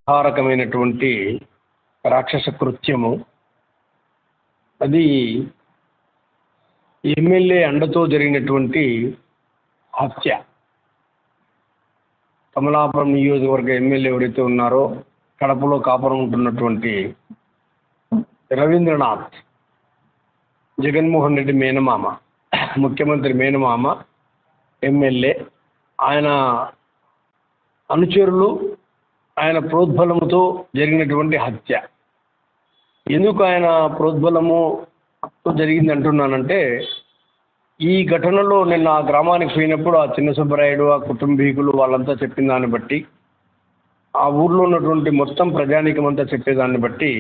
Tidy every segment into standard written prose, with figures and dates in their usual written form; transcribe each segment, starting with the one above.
సంహారకమైనటువంటి రాక్షస కృత్యము. అది ఎమ్మెల్యే అండతో జరిగినటువంటి హత్య. కమలాపురం నియోజకవర్గ ఎమ్మెల్యే ఎవరైతే ఉన్నారో, కడపలో కాపురం ఉంటున్నటువంటి రవీంద్రనాథ్, జగన్మోహన్ రెడ్డి మేనమామ, ముఖ్యమంత్రి మేనమామ ఎమ్మెల్యే, ఆయన అనుచరులు, ఆయన ప్రోద్బలముతో జరిగినటువంటి హత్య. ఎందుకు ఆయన ప్రోద్బలముతో జరిగింది అంటున్నానంటే, ఈ ఘటనలో నిన్న ఆ గ్రామానికి పోయినప్పుడు ఆ చిన్న సుబ్బరాయుడు, ఆ కుటుంబీకులు వాళ్ళంతా చెప్పిన దాన్ని బట్టి, ఆ ఊర్లో ఉన్నటువంటి మొత్తం ప్రజానీకం అంతా చెప్పేదాన్ని బట్టి,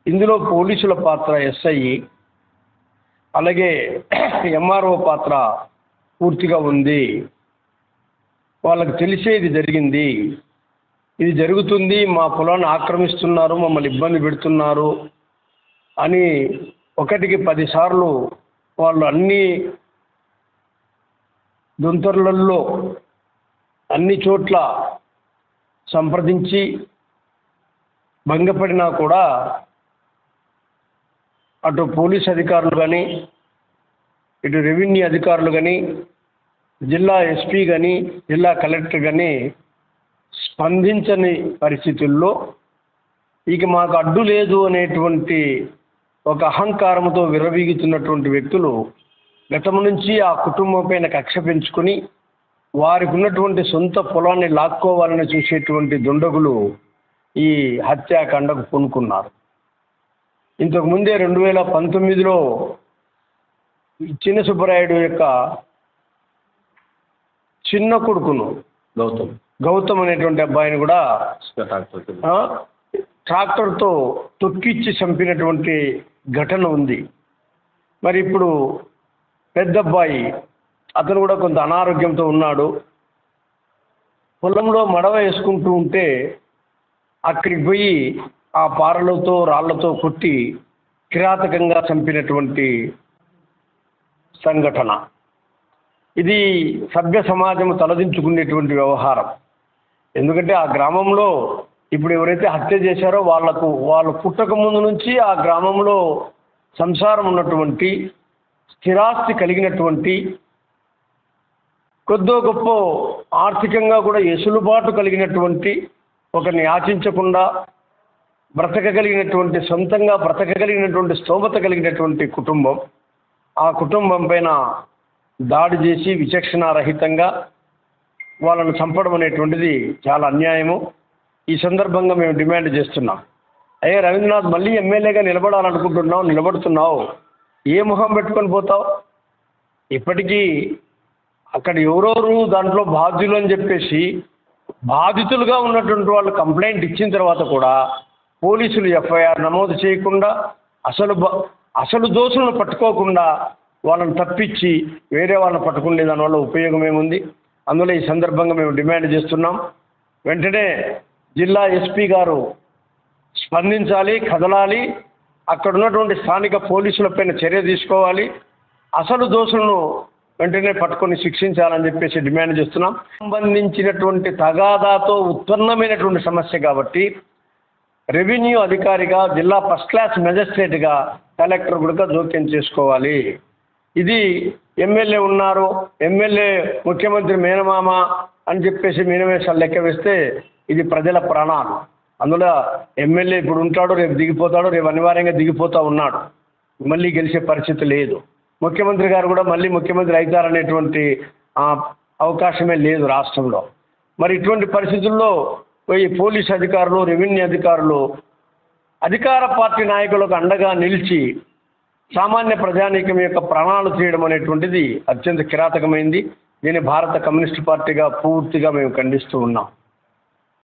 ఇందులో పోలీసుల పాత్ర ఎస్ఐ, అలాగే ఎంఆర్ఓ పాత్ర పూర్తిగా ఉంది. వాళ్ళకి తెలిసే ఇది జరిగింది, ఇది జరుగుతుంది, మా పొలాన్ని ఆక్రమిస్తున్నారు, మమ్మల్ని ఇబ్బంది పెడుతున్నారు అని ఒకటికి 10 సార్లు వాళ్ళు అన్ని దొంతర్లలో అన్ని చోట్ల సంప్రదించి భంగపడినా కూడా అటు పోలీస్ అధికారులు కానీ, ఇటు రెవెన్యూ అధికారులు కానీ, జిల్లా ఎస్పీ కానీ, జిల్లా కలెక్టర్ కానీ స్పందించని పరిస్థితుల్లో ఇక మాకు అడ్డు లేదు అనేటువంటి ఒక అహంకారంతో విర్రవీగుతున్నటువంటి వ్యక్తులు గతం నుంచి ఆ కుటుంబం పైన కక్ష పెంచుకొని వారికి ఉన్నటువంటి సొంత పొలాన్ని లాక్కోవాలని చూసేటువంటి దుండగులు ఈ హత్యాకాండకు పూనుకున్నారు. ఇంతకుముందే 2019లో చిన్న సుబ్బరాయుడు యొక్క చిన్న కొడుకును గౌతమ్ అనేటువంటి అబ్బాయిని కూడా ట్రాక్టర్తో తొక్కిచ్చి చంపినటువంటి ఘటన ఉంది. మరి ఇప్పుడు పెద్ద అబ్బాయి, అతను కూడా కొంత అనారోగ్యంతో ఉన్నాడు. పొలంలో మడవ వేసుకుంటూ ఉంటే అక్కడికి పోయి ఆ పారలతో రాళ్లతో కొట్టి కిరాతకంగా చంపినటువంటి సంఘటన. ఇది సభ్య సమాజం తలదించుకునేటువంటి వ్యవహారం. ఎందుకంటే ఆ గ్రామంలో ఇప్పుడు ఎవరైతే హత్య చేశారో వాళ్ళు పుట్టక ముందు నుంచి ఆ గ్రామంలో సంసారం ఉన్నటువంటి, స్థిరాస్తి కలిగినటువంటి, కొద్దో గొప్ప ఆర్థికంగా కూడా ఎసులుబాటు కలిగినటువంటి, ఒకరిని యాచించకుండా బ్రతకగలిగినటువంటి, సొంతంగా బ్రతకగలిగినటువంటి స్తోమత కలిగినటువంటి కుటుంబం. ఆ కుటుంబం పైన దాడి చేసి విచక్షణారహితంగా వాళ్ళను చంపడం అనేటువంటిది చాలా అన్యాయము. ఈ సందర్భంగా మేము డిమాండ్ చేస్తున్నాం. అయ్యే రవీంద్రనాథ్, మళ్ళీ ఎమ్మెల్యేగా నిలబడాలనుకుంటున్నావు, నిలబడుతున్నావు, ఏ ముఖం పెట్టుకొని పోతావు? ఇప్పటికీ అక్కడ ఎవరెవరు దాంట్లో బాధ్యులు అని చెప్పేసి బాధితులుగా ఉన్నటువంటి వాళ్ళు కంప్లైంట్ ఇచ్చిన తర్వాత కూడా పోలీసులు ఎఫ్ఐఆర్ నమోదు చేయకుండా, అసలు దోషులను పట్టుకోకుండా వాళ్ళని తప్పించి వేరే వాళ్ళని పట్టుకునే దానివల్ల ఉపయోగం ఏముంది? అందులో ఈ సందర్భంగా మేము డిమాండ్ చేస్తున్నాం, వెంటనే జిల్లా ఎస్పీ గారు స్పందించాలి, కదలాలి, అక్కడ ఉన్నటువంటి స్థానిక పోలీసులపైన చర్య తీసుకోవాలి, అసలు దోషులను వెంటనే పట్టుకొని శిక్షించాలని చెప్పేసి డిమాండ్ చేస్తున్నాం. సంబంధించినటువంటి తగాదాతో ఉత్పన్నమైనటువంటి సమస్య కాబట్టి రెవెన్యూ అధికారిగా, జిల్లా ఫస్ట్ క్లాస్ మెజిస్ట్రేట్గా కలెక్టర్ కూడా జోక్యం చేసుకోవాలి. ఇది ఎమ్మెల్యే ఉన్నారు, ఎమ్మెల్యే ముఖ్యమంత్రి మేనమామ అని చెప్పేసి మీనమేషాలు లెక్క వేస్తే ఇది ప్రజల ప్రాణాలు. అందులో ఎమ్మెల్యే ఇప్పుడు ఉంటాడు, రేపు దిగిపోతాడు, రేపు అనివార్యంగా దిగిపోతూ ఉన్నాడు, మళ్ళీ గెలిచే పరిస్థితి లేదు. ముఖ్యమంత్రి గారు కూడా మళ్ళీ ముఖ్యమంత్రి అవుతారనేటువంటి అవకాశమే లేదు రాష్ట్రంలో. మరి ఇటువంటి పరిస్థితుల్లో ఈ పోలీస్ అధికారులు, రెవెన్యూ అధికారులు అధికార పార్టీ నాయకులకు అండగా నిలిచి సామాన్య ప్రజానీకం యొక్క ప్రాణాలు తీయడం అనేటువంటిది అత్యంత కిరాతకమైంది. దీన్ని భారత కమ్యూనిస్ట్ పార్టీగా పూర్తిగా మేము ఖండిస్తూ ఉన్నాం.